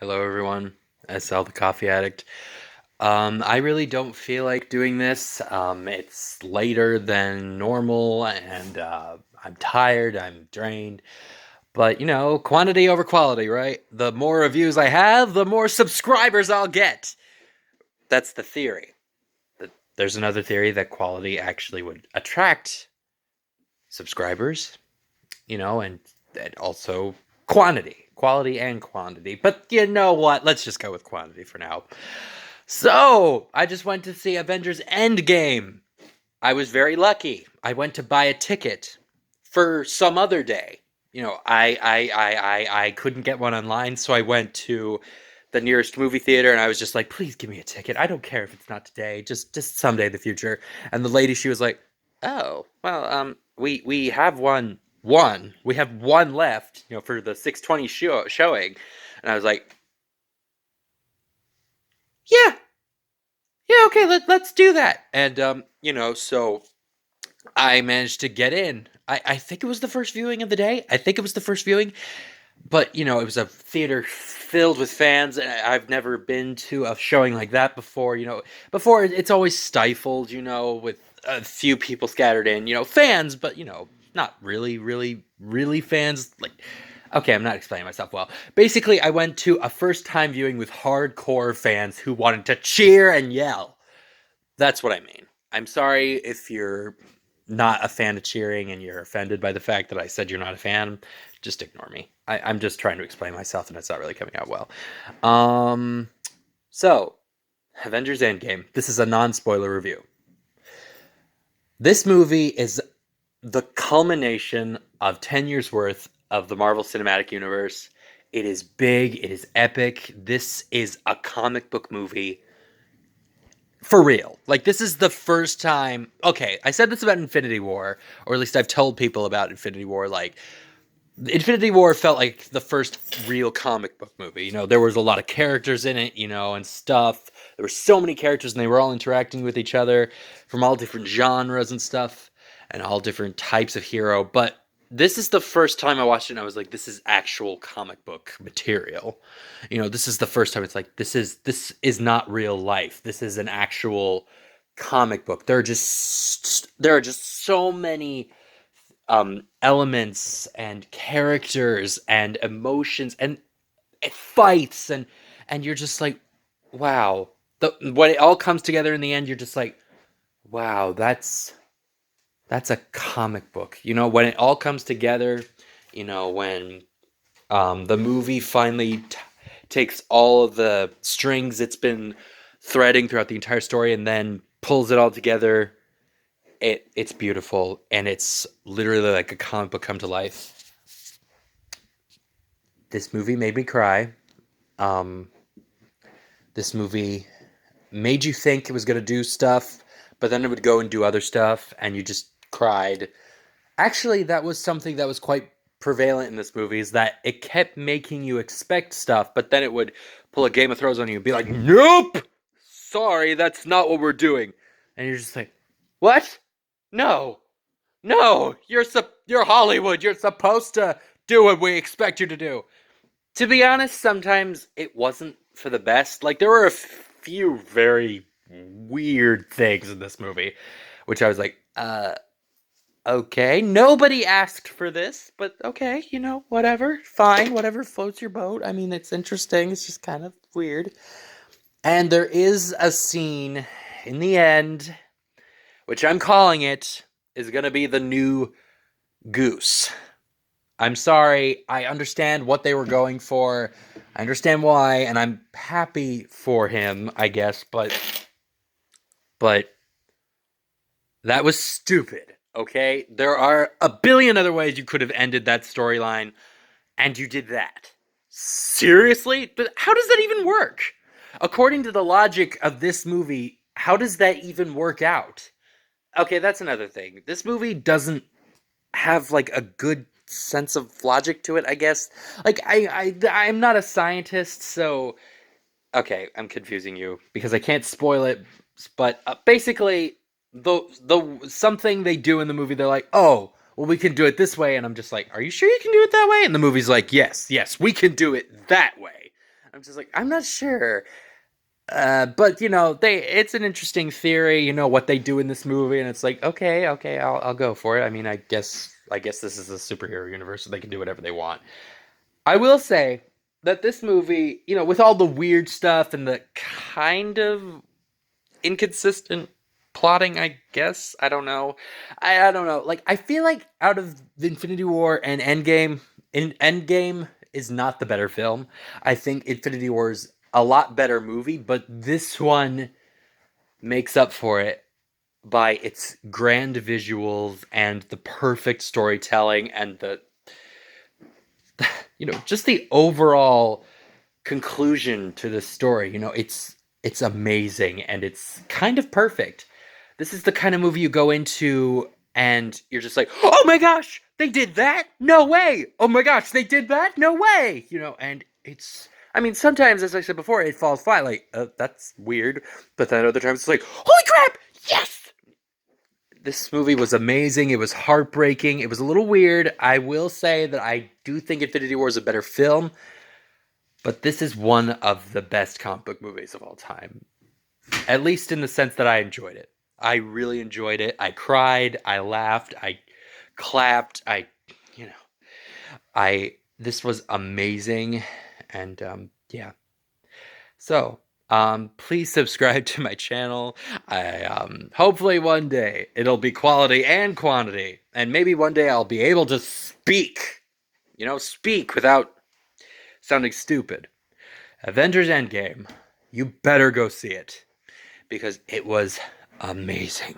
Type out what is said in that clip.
Hello, everyone. SL the Coffee Addict. I really don't feel like doing this. It's later than normal, and I'm tired, I'm drained. But, quantity over quality, right? The more reviews I have, the more subscribers I'll get. That's the theory. There's another theory that quality actually would attract subscribers, and also quality and quantity. But you know what? Let's just go with quantity for now. So, I just went to see Avengers Endgame. I was very lucky. I went to buy a ticket for some other day. I couldn't get one online, so I went to the nearest movie theater and I was just like, please give me a ticket. I don't care if it's not today, just someday in the future. And the lady, she was like, oh, well, we have we have one left, for the 6:20 showing. And I was like, yeah, yeah, okay, let's do that. And so I managed to get in. I think it was the first viewing of the day. I think it was the first viewing, but it was a theater filled with fans. I've never been to a showing like that before. Before it's always stifled, with a few people scattered in, fans, but not really, really, really fans. Like, okay, I'm not explaining myself well. Basically, I went to a first time viewing with hardcore fans who wanted to cheer and yell. That's what I mean. I'm sorry if you're not a fan of cheering and you're offended by the fact that I said you're not a fan. Just ignore me. I'm just trying to explain myself and it's not really coming out well. So, Avengers Endgame. This is a non-spoiler review. This movie is the culmination of 10 years worth of the Marvel Cinematic Universe. It is big. It is epic. This is a comic book movie. For real. Like, this is the first time... Okay, I said this about Infinity War, or at least I've told people about Infinity War. Like, Infinity War felt like the first real comic book movie. There was a lot of characters in it, and stuff. There were so many characters, and they were all interacting with each other from all different genres and stuff, and all different types of hero. But this is the first time I watched it, and I was like, this is actual comic book material. This is the first time it's like, this is not real life. This is an actual comic book. There are just so many elements and characters and emotions and fights and you're just like, wow. When it all comes together in the end, you're just like, wow, that's a comic book. When it all comes together, when the movie finally takes all of the strings it's been threading throughout the entire story and then pulls it all together, it's beautiful, and it's literally like a comic book come to life. This movie made me cry. This movie made you think it was going to do stuff, but then it would go and do other stuff, and you just cried. Actually, that was something that was quite prevalent in this movie, is that it kept making you expect stuff, but then it would pull a Game of Thrones on you and be like, nope! Sorry, that's not what we're doing. And you're just like, what? No. No, you're Hollywood. You're supposed to do what we expect you to do. To be honest, sometimes it wasn't for the best. Like, there were a few very weird things in this movie, which I was like, okay, nobody asked for this, but okay, whatever, fine, whatever floats your boat. I mean, it's interesting, it's just kind of weird. And there is a scene in the end, which I'm calling it, is going to be the new Goose. I'm sorry, I understand what they were going for, I understand why, and I'm happy for him, I guess, but that was stupid. Okay? There are a billion other ways you could have ended that storyline, and you did that. Seriously? But how does that even work? According to the logic of this movie, how does that even work out? Okay, that's another thing. This movie doesn't have, like, a good sense of logic to it, I guess. Like, I'm not a scientist, so... Okay, I'm confusing you, because I can't spoil it, but basically... The something they do in the movie, they're like, oh, well, we can do it this way, and I'm just like, are you sure you can do it that way? And the movie's like, yes, we can do it that way. I'm I'm just like, I'm not sure. But it's an interesting theory, what they do in this movie, and it's like, okay, I'll go for it. I mean, I guess this is a superhero universe, so they can do whatever they want. I will say that this movie, with all the weird stuff and the kind of inconsistent plotting, I guess. I don't know. I don't know. Like, I feel like out of the Infinity War and Endgame is not the better film. I think Infinity War is a lot better movie, but this one makes up for it by its grand visuals and the perfect storytelling and the just the overall conclusion to the story. It's amazing and it's kind of perfect. This is the kind of movie you go into and you're just like, "Oh my gosh, they did that? No way. Oh my gosh, they did that? No way." And it's I mean, sometimes, as I said before, it falls flat. Like, that's weird. But then other times it's like, holy crap, yes! This movie was amazing. It was heartbreaking. It was a little weird. I will say that I do think Infinity War is a better film, but this is one of the best comic book movies of all time. At least in the sense that I enjoyed it. I really enjoyed it. I cried, I laughed, I clapped, you know, I this was amazing and yeah. So, please subscribe to my channel. I hopefully one day it'll be quality and quantity, and maybe one day I'll be able to speak. Speak without sounding stupid. Avengers Endgame. You better go see it because it was amazing.